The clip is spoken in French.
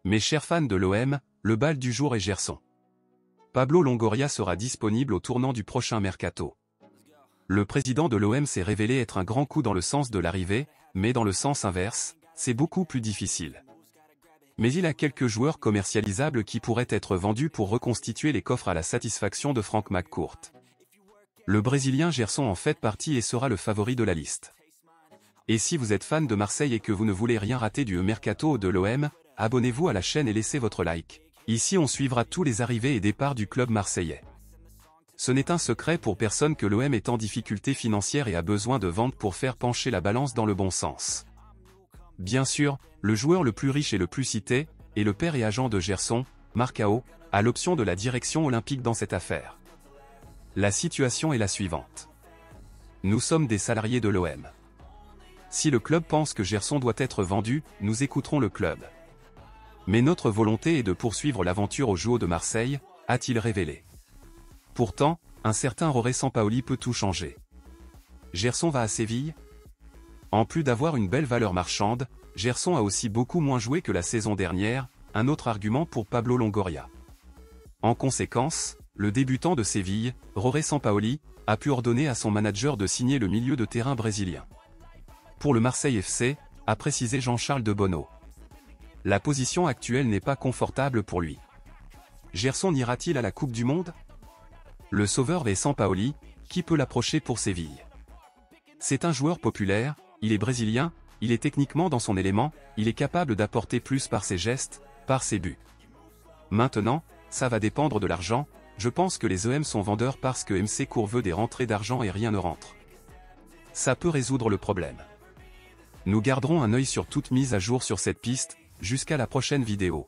Mes chers fans de l'OM, le bal du jour est Gerson. Pablo Longoria sera disponible au tournant du prochain mercato. Le président de l'OM s'est révélé être un grand coup dans le sens de l'arrivée, mais dans le sens inverse, c'est beaucoup plus difficile. Mais il a quelques joueurs commercialisables qui pourraient être vendus pour reconstituer les coffres à la satisfaction de Frank McCourt. Le Brésilien Gerson en fait partie et sera le favori de la liste. Et si vous êtes fan de Marseille et que vous ne voulez rien rater du mercato de l'OM, abonnez-vous à la chaîne et laissez votre like. Ici on suivra tous les arrivées et départs du club marseillais. Ce n'est un secret pour personne que l'OM est en difficulté financière et a besoin de ventes pour faire pencher la balance dans le bon sens. Bien sûr, le joueur le plus riche et le plus cité, et le père et agent de Gerson, Marcao, a l'option de la direction olympique dans cette affaire. La situation est la suivante. Nous sommes des salariés de l'OM. Si le club pense que Gerson doit être vendu, nous écouterons le club. Mais notre volonté est de poursuivre l'aventure au JO de Marseille, a-t-il révélé. Pourtant, un certain Roré Sampaoli peut tout changer. Gerson va à Séville? En plus d'avoir une belle valeur marchande, Gerson a aussi beaucoup moins joué que la saison dernière, un autre argument pour Pablo Longoria. En conséquence, le débutant de Séville, Roré Sampaoli, a pu ordonner à son manager de signer le milieu de terrain brésilien. Pour le Marseille FC, a précisé Jean-Charles de Bono. La position actuelle n'est pas confortable pour lui. Gerson ira-t-il à la Coupe du Monde? Le sauveur est Sampaoli, qui peut l'approcher pour Séville. C'est un joueur populaire, il est brésilien, il est techniquement dans son élément, il est capable d'apporter plus par ses gestes, par ses buts. Maintenant, ça va dépendre de l'argent, je pense que les OM sont vendeurs parce que MC Cour veut des rentrées d'argent et rien ne rentre. Ça peut résoudre le problème. Nous garderons un œil sur toute mise à jour sur cette piste, jusqu'à la prochaine vidéo.